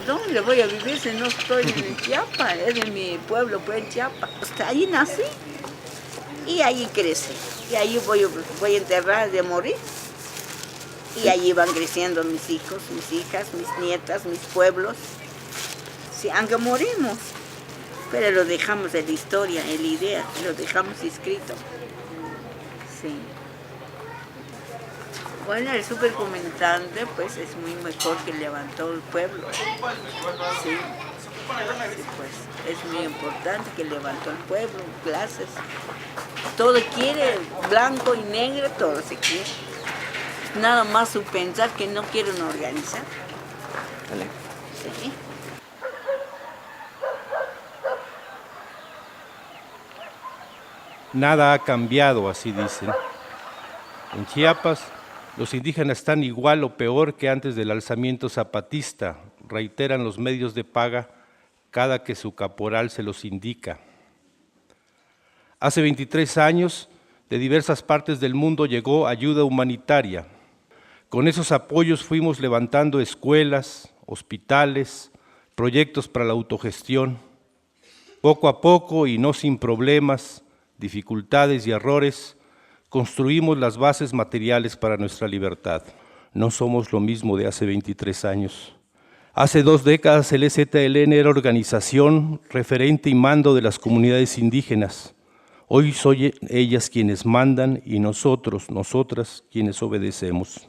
¿Dónde voy a vivir si no estoy en Chiapas? Es de mi pueblo, pues en Chiapas. Hasta ahí nací y ahí crecí. Y ahí voy a enterrar de morir. Y allí van creciendo mis hijos, mis hijas, mis nietas, mis pueblos. Sí, aunque morimos, pero lo dejamos en la historia, en la idea, lo dejamos escrito. Sí. Bueno, el supercomandante pues es muy mejor que levantó el pueblo. Sí. Sí, pues es muy importante que levantó el pueblo, clases. Todo quiere, blanco y negro, todo se quiere. Nada más su pensar que no quieren organizar. Vale. Sí. Nada ha cambiado, así dicen. En Chiapas, los indígenas están igual o peor que antes del alzamiento zapatista, reiteran los medios de paga cada que su caporal se los indica. Hace 23 años, de diversas partes del mundo llegó ayuda humanitaria. Con esos apoyos fuimos levantando escuelas, hospitales, proyectos para la autogestión. Poco a poco y no sin problemas, dificultades y errores, construimos las bases materiales para nuestra libertad. No somos lo mismo de hace 23 años. Hace 2 décadas el EZLN era organización, referente y mando de las comunidades indígenas. Hoy son ellas quienes mandan y nosotros, nosotras, quienes obedecemos.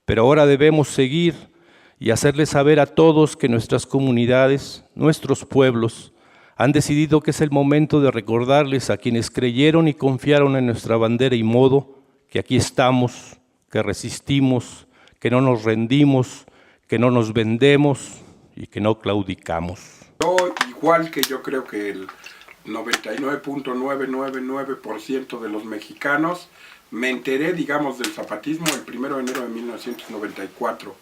Pero ahora debemos seguir y hacerles saber a todos que nuestras comunidades, nuestros pueblos, han decidido que es el momento de recordarles a quienes creyeron y confiaron en nuestra bandera y modo, que aquí estamos, que resistimos, que no nos rendimos, que no nos vendemos y que no claudicamos. Yo, igual que yo creo que el 99.999% de los mexicanos, me enteré, digamos, del zapatismo el 1 de enero de 1994.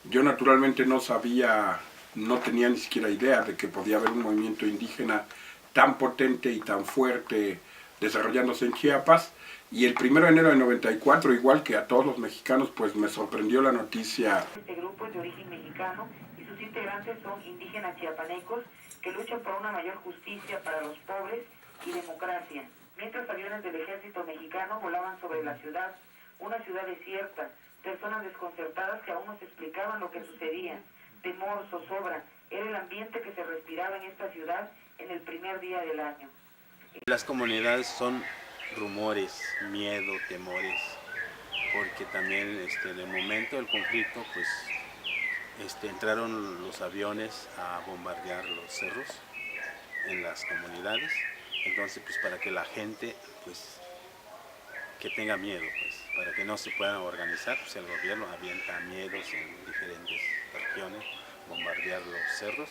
Yo naturalmente no sabía, no tenía ni siquiera idea de que podía haber un movimiento indígena tan potente y tan fuerte desarrollándose en Chiapas. Y el 1 de enero de 94, igual que a todos los mexicanos, pues me sorprendió la noticia. Este grupo es de origen mexicano y sus integrantes son indígenas chiapanecos que luchan por una mayor justicia para los pobres y democracia. Mientras aviones del ejército mexicano volaban sobre la ciudad, una ciudad desierta, personas desconcertadas que aún no se explicaban lo que sucedía, temor, zozobra, era el ambiente que se respiraba en esta ciudad en el primer día del año. Las comunidades son rumores, miedo, temores, porque también en el momento del conflicto pues entraron los aviones a bombardear los cerros en las comunidades. Entonces, pues para que la gente, pues, que tenga miedo, pues, para que no se puedan organizar, pues el gobierno avienta miedos en diferentes regiones, bombardear los cerros.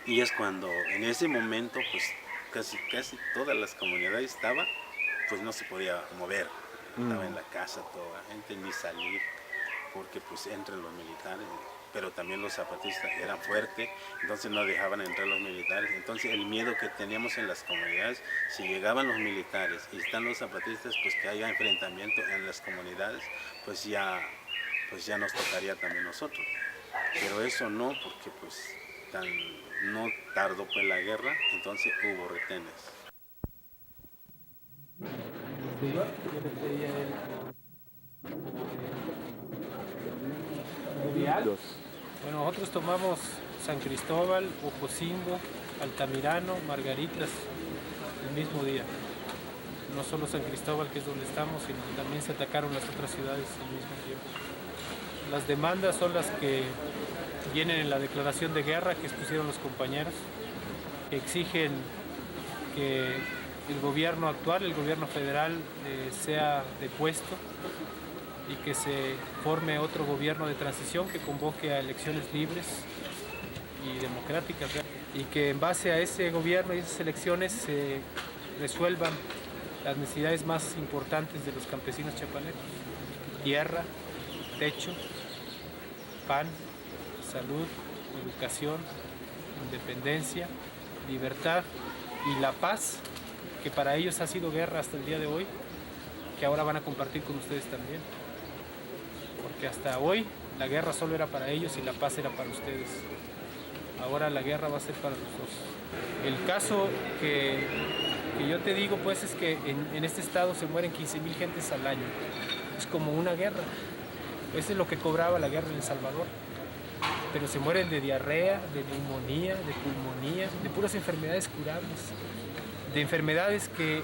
Y es cuando, en ese momento, pues, casi todas las comunidades estaban, pues no se podía mover. Estaba en la casa toda la gente, ni salir, porque pues entran los militares. Pero también los zapatistas eran fuertes, entonces no dejaban entrar los militares. Entonces el miedo que teníamos en las comunidades, si llegaban los militares y están los zapatistas, pues que haya enfrentamiento en las comunidades, pues ya nos tocaría también nosotros. Pero eso no, porque pues no tardó pues la guerra, entonces hubo retenes. Bueno, nosotros tomamos San Cristóbal, Ocosingo, Altamirano, Margaritas el mismo día. No solo San Cristóbal, que es donde estamos, sino que también se atacaron las otras ciudades al mismo tiempo. Las demandas son las que vienen en la declaración de guerra que expusieron los compañeros, que exigen que el gobierno actual, el gobierno federal, sea depuesto y que se forme otro gobierno de transición que convoque a elecciones libres y democráticas, y que en base a ese gobierno y esas elecciones se resuelvan las necesidades más importantes de los campesinos chiapanecos: tierra, techo, pan, salud, educación, independencia, libertad y la paz, que para ellos ha sido guerra hasta el día de hoy, que ahora van a compartir con ustedes también. Porque hasta hoy la guerra solo era para ellos y la paz era para ustedes. Ahora la guerra va a ser para los dos. El caso que yo te digo pues es que en este estado se mueren 15,000 gentes al año. Es como una guerra. Eso es lo que cobraba la guerra en El Salvador. Pero se mueren de diarrea, de neumonía, de pulmonía, de puras enfermedades curables. De enfermedades que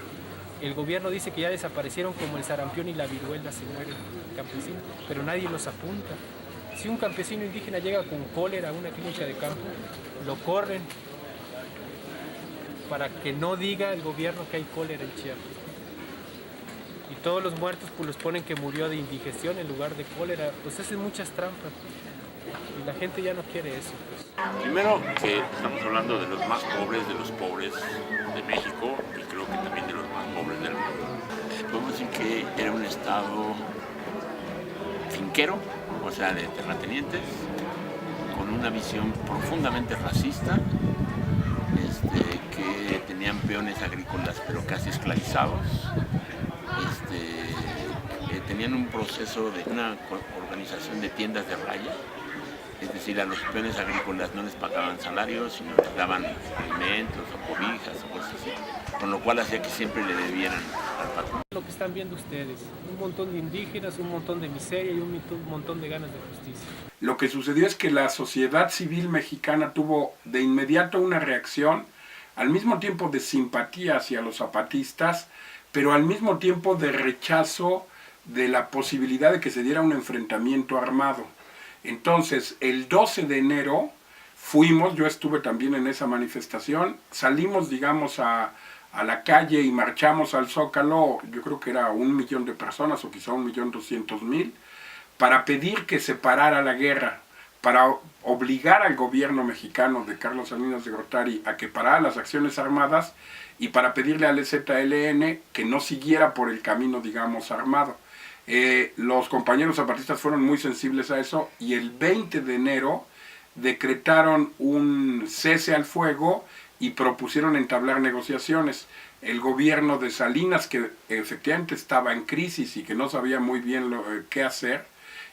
el gobierno dice que ya desaparecieron, como el sarampión y la viruela, se mueren campesinos, pero nadie los apunta. Si un campesino indígena llega con cólera a una clínica de campo, lo corren para que no diga el gobierno que hay cólera en Chiapas. Y todos los muertos pues los ponen que murió de indigestión en lugar de cólera. Pues hacen muchas trampas. Y la gente ya no quiere eso. Pues. Primero que estamos hablando de los más pobres de México y creo que también de los más pobres del mundo. Podemos decir que era un estado finquero, o sea, de terratenientes, con una visión profundamente racista, que tenían peones agrícolas pero casi esclavizados, tenían un proceso de una organización de tiendas de raya, es decir, a los peones agrícolas no les pagaban salarios, sino les daban alimentos o cobijas o cosas así, con lo cual hacía que siempre le debieran al patrón. Lo que están viendo ustedes, un montón de indígenas, un montón de miseria y un montón de ganas de justicia. Lo que sucedió es que la sociedad civil mexicana tuvo de inmediato una reacción, al mismo tiempo de simpatía hacia los zapatistas, pero al mismo tiempo de rechazo de la posibilidad de que se diera un enfrentamiento armado. Entonces, el 12 de enero fuimos, yo estuve también en esa manifestación, salimos, digamos, a la calle y marchamos al Zócalo, yo creo que era 1 millón de personas o quizá 1.200.000, para pedir que se parara la guerra, para obligar al gobierno mexicano de Carlos Salinas de Gortari a que parara las acciones armadas y para pedirle al EZLN que no siguiera por el camino, digamos, armado. Los compañeros zapatistas fueron muy sensibles a eso y el 20 de enero decretaron un cese al fuego y propusieron entablar negociaciones. El gobierno de Salinas, que efectivamente estaba en crisis y que no sabía muy bien qué hacer,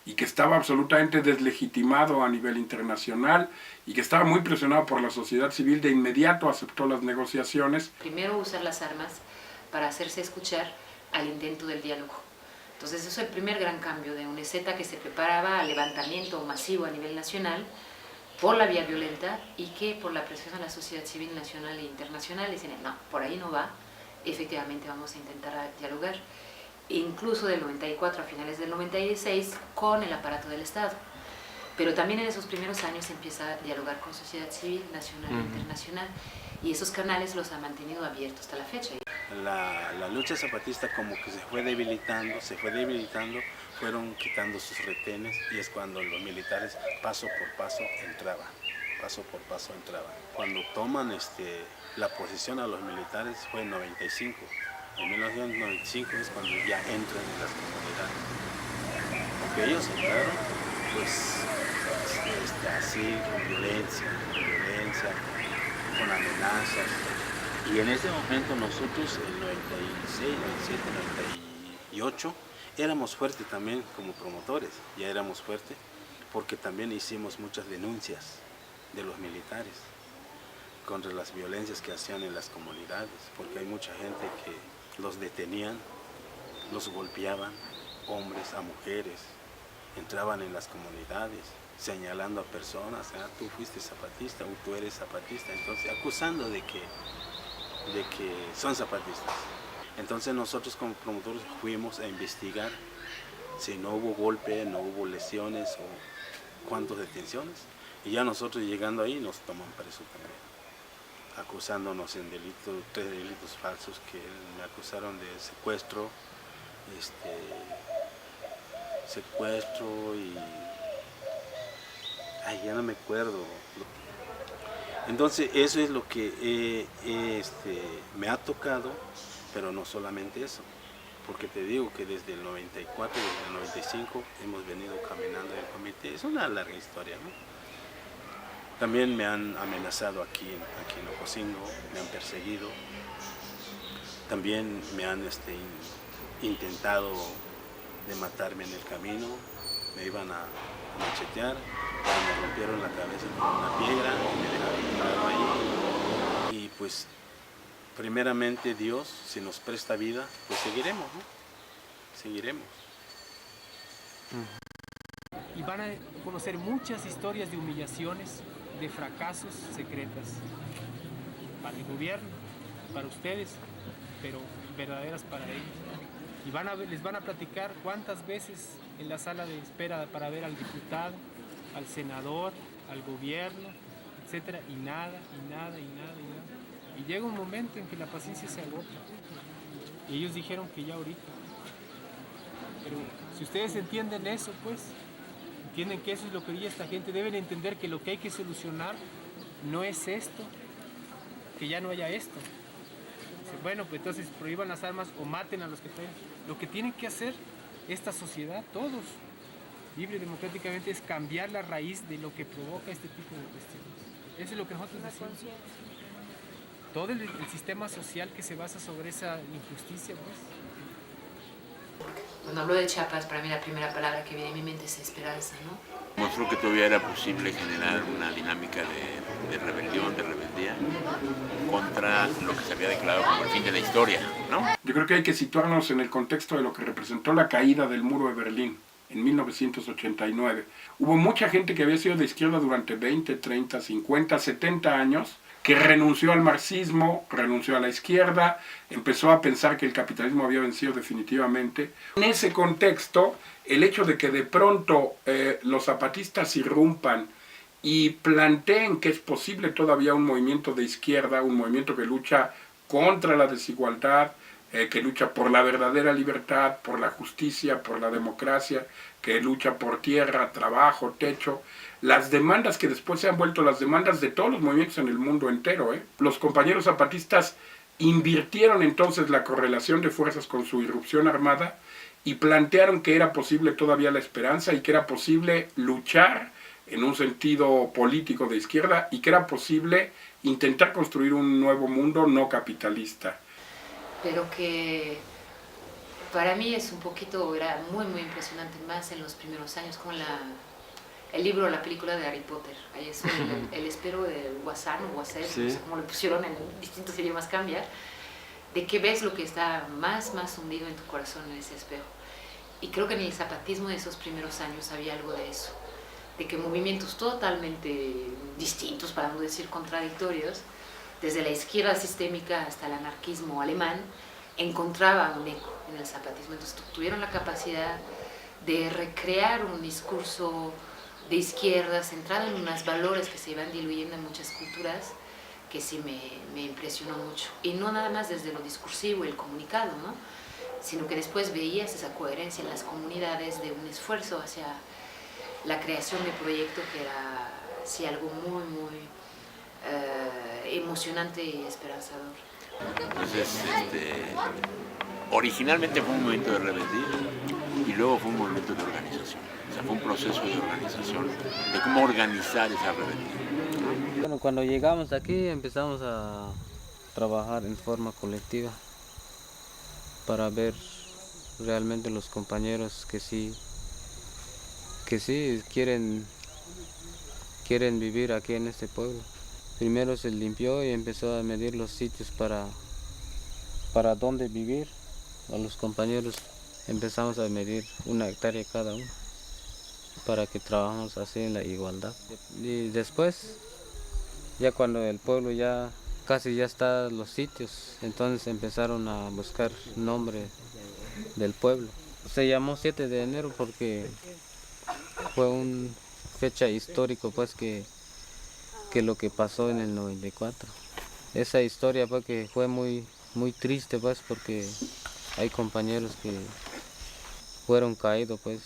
y que estaba absolutamente deslegitimado a nivel internacional y que estaba muy presionado por la sociedad civil, de inmediato aceptó las negociaciones. Primero usar las armas para hacerse escuchar al intento del diálogo. Entonces eso es el primer gran cambio de un EZ que se preparaba al levantamiento masivo a nivel nacional por la vía violenta y que por la presión de la sociedad civil nacional e internacional dicen, no, por ahí no va, efectivamente vamos a intentar dialogar. Incluso del 94 a finales del 96 con el aparato del Estado. Pero también en esos primeros años se empieza a dialogar con sociedad civil nacional e internacional y esos canales los ha mantenido abiertos hasta la fecha. La lucha zapatista como que se fue debilitando, fueron quitando sus retenes y es cuando los militares paso por paso entraban. Cuando toman la posición a los militares fue en 95. En 1995 es cuando ya entran en las comunidades. Porque ellos entraron, pues, así, con violencia, con amenazas. Y en ese momento nosotros, en 96, 97, 98, éramos fuertes también como promotores. Ya éramos fuertes porque también hicimos muchas denuncias de los militares contra las violencias que hacían en las comunidades. Porque hay mucha gente que los detenían, los golpeaban, hombres a mujeres, entraban en las comunidades señalando a personas, tú fuiste zapatista o tú eres zapatista, entonces acusando de que son zapatistas. Entonces nosotros como promotores fuimos a investigar si no hubo golpe, no hubo lesiones o cuántas detenciones, y ya nosotros llegando ahí nos toman preso también, acusándonos en 3 delitos falsos que me acusaron de secuestro, y ya no me acuerdo. Entonces eso es lo que me ha tocado, pero no solamente eso, porque te digo que desde el 94, desde el 95 hemos venido caminando en el comité, es una larga historia, ¿no? También me han amenazado aquí en Ocosingo, me han perseguido. También me han intentado de matarme en el camino. me iban a machetear, me rompieron la cabeza con una piedra y me dejaron tirado ahí. Y pues primeramente Dios, si nos presta vida, pues seguiremos, ¿no? Seguiremos. Y van a conocer muchas historias de humillaciones, de fracasos secretas para el gobierno, para ustedes, pero verdaderas para ellos. Y les van a platicar cuántas veces en la sala de espera para ver al diputado, al senador, al gobierno, etcétera, y nada, y nada, y nada, y nada. Y llega un momento en que la paciencia se agota. Y ellos dijeron que ya ahorita. Pero si ustedes entienden eso, pues, entienden que eso es lo que quería esta gente, deben entender que lo que hay que solucionar no es esto, que ya no haya esto. Bueno, pues entonces prohíban las armas o maten a los que traen. Lo que tienen que hacer esta sociedad, todos, libre y democráticamente, es cambiar la raíz de lo que provoca este tipo de cuestiones. Eso es lo que nosotros decimos. Todo el sistema social que se basa sobre esa injusticia, pues. Cuando hablo de Chiapas, para mí la primera palabra que viene a mi mente es esperanza, ¿no? Mostró que todavía era posible generar una dinámica de rebelión, de rebeldía, contra lo que se había declarado como el fin de la historia, ¿no? Yo creo que hay que situarnos en el contexto de lo que representó la caída del muro de Berlín en 1989. Hubo mucha gente que había sido de izquierda durante 20, 30, 50, 70 años, que renunció al marxismo, renunció a la izquierda, empezó a pensar que el capitalismo había vencido definitivamente. En ese contexto, el hecho de que de pronto los zapatistas irrumpan y planteen que es posible todavía un movimiento de izquierda, un movimiento que lucha contra la desigualdad, que lucha por la verdadera libertad, por la justicia, por la democracia, que lucha por tierra, trabajo, techo, las demandas que después se han vuelto las demandas de todos los movimientos en el mundo entero. Los compañeros zapatistas invirtieron entonces la correlación de fuerzas con su irrupción armada y plantearon que era posible todavía la esperanza y que era posible luchar en un sentido político de izquierda y que era posible intentar construir un nuevo mundo no capitalista. Pero que para mí es un poquito, era muy muy impresionante más en los primeros años con el libro, la película de Harry Potter. Ahí es el espero del Guasán o Guasén, sí, no sé cómo le pusieron en distintos idiomas, cambia, de que ves lo que está más hundido en tu corazón en ese espejo. Y creo que en el zapatismo de esos primeros años había algo de eso, de que movimientos totalmente distintos, para no decir contradictorios, desde la izquierda sistémica hasta el anarquismo alemán, encontraba un eco en el zapatismo. Entonces tuvieron la capacidad de recrear un discurso de izquierda centrado en unos valores que se iban diluyendo en muchas culturas, que sí me impresionó mucho. Y no nada más desde lo discursivo y el comunicado, ¿no? Sino que después veías esa coherencia en las comunidades de un esfuerzo hacia la creación de proyectos que era sí, algo muy emocionante y esperanzador. Entonces, originalmente fue un movimiento de rebeldía y luego fue un movimiento de organización. O sea, fue un proceso de organización, de cómo organizar esa rebeldía. Bueno, cuando llegamos aquí empezamos a trabajar en forma colectiva para ver realmente los compañeros que sí quieren vivir aquí en este pueblo. Primero se limpió y empezó a medir los sitios para dónde vivir. A los compañeros empezamos a medir 1 hectárea cada uno para que trabajemos así en la igualdad. Y después, ya cuando el pueblo ya casi ya está los sitios, entonces empezaron a buscar nombre del pueblo. Se llamó 7 de enero porque fue una fecha histórica, pues, que lo que pasó en el 94. Esa historia pues, que fue muy triste, pues, porque hay compañeros que fueron caídos, pues,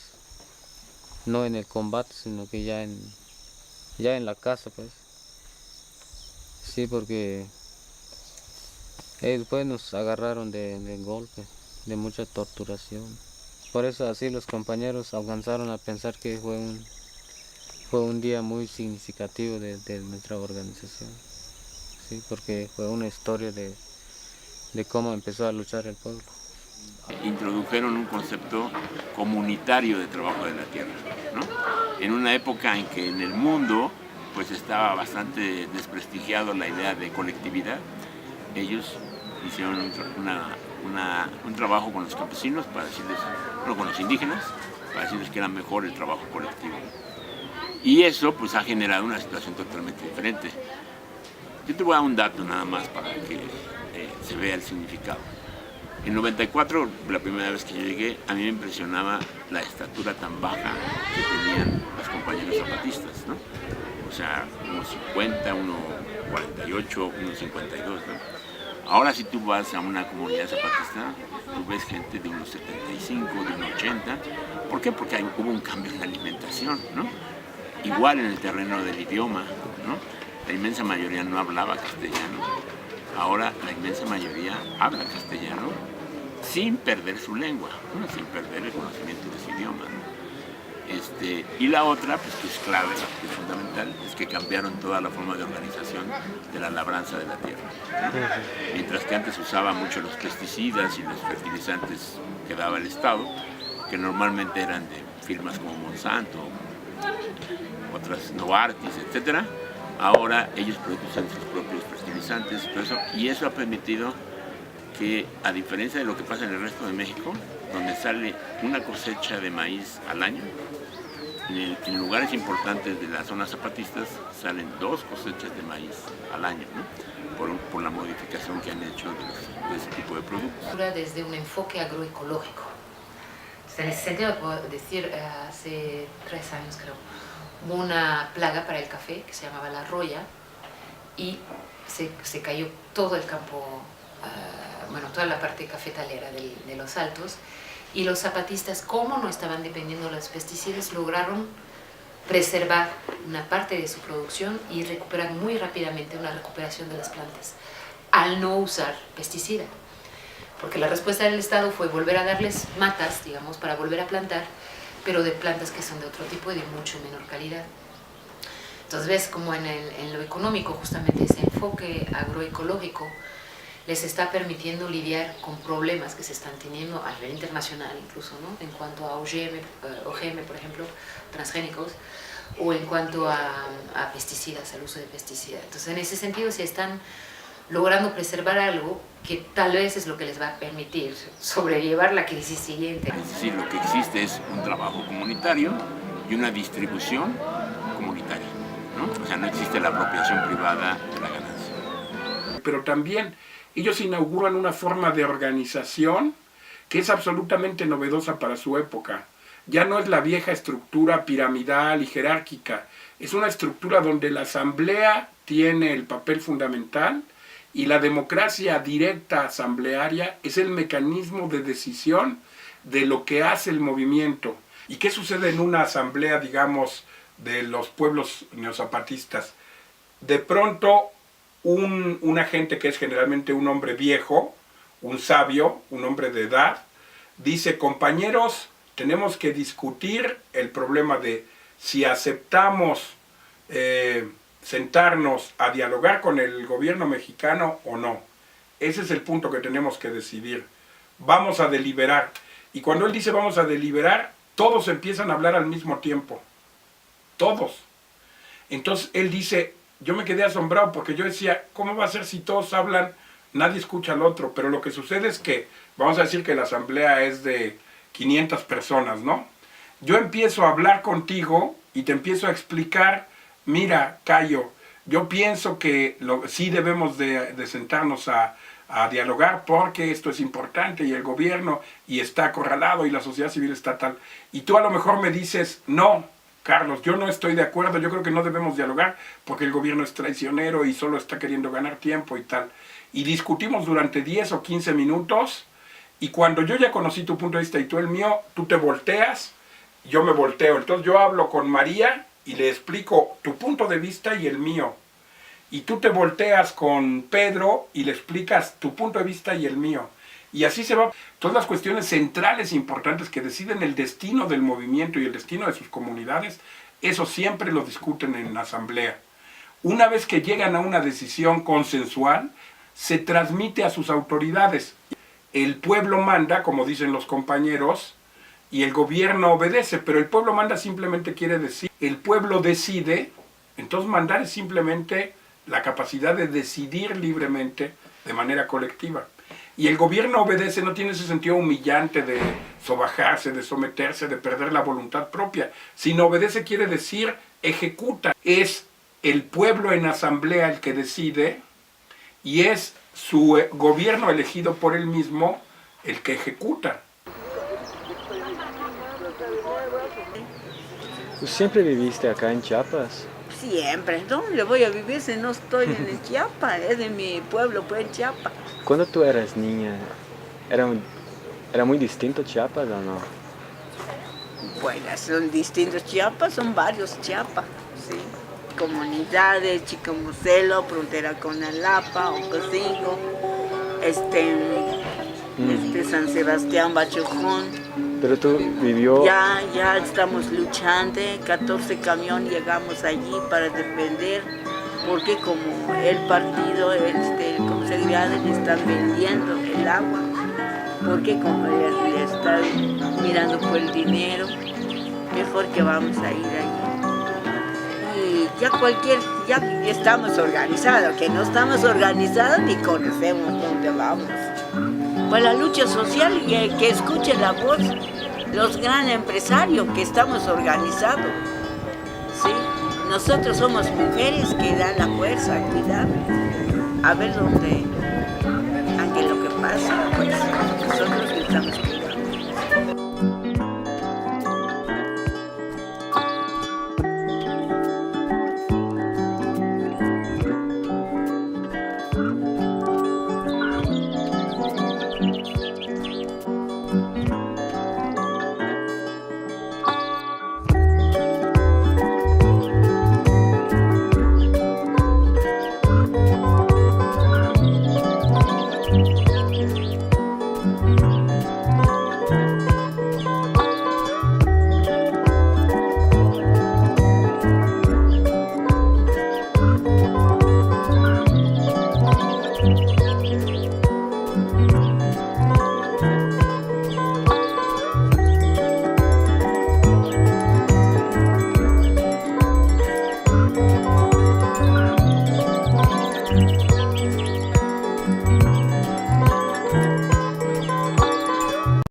no en el combate, sino que ya en la casa, pues. Sí, porque después nos agarraron de golpe, de mucha torturación. Por eso así los compañeros alcanzaron a pensar que fue un día muy significativo de nuestra organización, sí, porque fue una historia de cómo empezó a luchar el pueblo. introdujeron un concepto comunitario de trabajo de la tierra, ¿no? En una época en que en el mundo pues estaba bastante desprestigiado la idea de colectividad, ellos hicieron un trabajo con los campesinos para decirles, bueno, con los indígenas, para decirles que era mejor el trabajo colectivo. Y eso pues ha generado una situación totalmente diferente. Yo te voy a dar un dato nada más para que se vea el significado. En 94, la primera vez que yo llegué, a mí me impresionaba la estatura tan baja que tenían los compañeros zapatistas, ¿no? O sea, unos 50, unos 48, unos 52, ¿no? Ahora si tú vas a una comunidad zapatista, tú ves gente de unos 75, de unos 80. ¿Por qué? Porque hubo un cambio en la alimentación, ¿no? Igual en el terreno del idioma, ¿no? La inmensa mayoría no hablaba castellano. Ahora la inmensa mayoría habla castellano sin perder su lengua, ¿no? Sin perder el conocimiento de su idioma, ¿no? Y la otra, pues que es clave, que es fundamental, es que cambiaron toda la forma de organización de la labranza de la tierra, ¿no? Mientras que antes usaba mucho los pesticidas y los fertilizantes que daba el Estado, que normalmente eran de firmas como Monsanto, otras Novartis, etcétera. Ahora ellos producen sus propios fertilizantes y todo eso, y eso ha permitido que, a diferencia de lo que pasa en el resto de México, donde sale una cosecha de maíz al año, en lugares importantes de las zonas zapatistas salen 2 cosechas de maíz al año, ¿no? por la modificación que han hecho de ese tipo de productos. Desde un enfoque agroecológico. En ese sentido puedo decir, hace 3 años creo, hubo una plaga para el café que se llamaba la roya y se cayó todo el campo, bueno, toda la parte cafetalera de los Altos, y los zapatistas, como no estaban dependiendo de los pesticidas, lograron preservar una parte de su producción y recuperar muy rápidamente una recuperación de las plantas al no usar pesticida. Porque la respuesta del Estado fue volver a darles matas, digamos, para volver a plantar, pero de plantas que son de otro tipo y de mucho menor calidad. Entonces ves como en lo económico, justamente ese enfoque agroecológico les está permitiendo lidiar con problemas que se están teniendo a nivel internacional incluso, ¿no? En cuanto a OGM, por ejemplo, transgénicos, o en cuanto a pesticidas, al uso de pesticidas. Entonces en ese sentido se están logrando preservar algo que tal vez es lo que les va a permitir sobrellevar la crisis siguiente. Es decir, lo que existe es un trabajo comunitario y una distribución comunitaria, ¿no? O sea, no existe la apropiación privada de la ganancia. Pero también ellos inauguran una forma de organización que es absolutamente novedosa para su época. Ya no es la vieja estructura piramidal y jerárquica, es una estructura donde la asamblea tiene el papel fundamental y la democracia directa asamblearia es el mecanismo de decisión de lo que hace el movimiento. ¿Y qué sucede en una asamblea, digamos, de los pueblos neozapatistas? De pronto, una gente que es generalmente un hombre viejo, un sabio, un hombre de edad, dice: compañeros, tenemos que discutir el problema de si aceptamos sentarnos a dialogar con el gobierno mexicano o no. Ese es el punto que tenemos que decidir. Vamos a deliberar. Y cuando él dice vamos a deliberar, todos empiezan a hablar al mismo tiempo. Todos. Entonces él dice, yo me quedé asombrado porque yo decía, ¿cómo va a ser si todos hablan, nadie escucha al otro? Pero lo que sucede es que, vamos a decir que la asamblea es de 500 personas, ¿no? Yo empiezo a hablar contigo y te empiezo a explicar, mira, Cayo, yo pienso que sí debemos de sentarnos a dialogar porque esto es importante y el gobierno y está acorralado y la sociedad civil está tal. Y tú a lo mejor me dices, no, Carlos, yo no estoy de acuerdo, yo creo que no debemos dialogar porque el gobierno es traicionero y solo está queriendo ganar tiempo y tal. Y discutimos durante 10 o 15 minutos y cuando yo ya conocí tu punto de vista y tú el mío, tú te volteas, yo me volteo. Entonces yo hablo con María y le explico tu punto de vista y el mío. Y tú te volteas con Pedro y le explicas tu punto de vista y el mío. Y así se va. Todas las cuestiones centrales e importantes que deciden el destino del movimiento y el destino de sus comunidades, eso siempre lo discuten en la asamblea. Una vez que llegan a una decisión consensual, se transmite a sus autoridades. el pueblo manda, como dicen los compañeros, y el gobierno obedece, pero el pueblo manda simplemente quiere decir, el pueblo decide, entonces mandar es simplemente la capacidad de decidir libremente de manera colectiva. Y el gobierno obedece no tiene ese sentido humillante de sobajarse, de someterse, de perder la voluntad propia, sino obedece quiere decir ejecuta. Es el pueblo en asamblea el que decide y es su gobierno elegido por él mismo el que ejecuta. ¿Tú siempre viviste acá en Chiapas? Siempre. ¿Dónde voy a vivir si no estoy en Chiapas? Es de mi pueblo, pues en Chiapas. Cuando tú eras niña, ¿era muy distinto Chiapas o no? Bueno, son distintos Chiapas, son varios Chiapas, ¿sí? Comunidades, Chicamucelo, frontera con Alapa, Ocosingo, San Sebastián, Bachojón. Pero tú vivió... Ya estamos luchando, 14 camiones llegamos allí para defender, porque como el partido, como se diría, le están vendiendo el agua, porque como le están mirando por el dinero, mejor que vamos a ir allí. Y ya estamos organizados, que no estamos organizados ni conocemos dónde vamos. Pues la lucha social y que escuche la voz, los grandes empresarios que estamos organizados. ¿Sí? Nosotros somos mujeres que dan la fuerza, cuidar, a ver dónde, aunque lo que pasa, pues nosotros estamos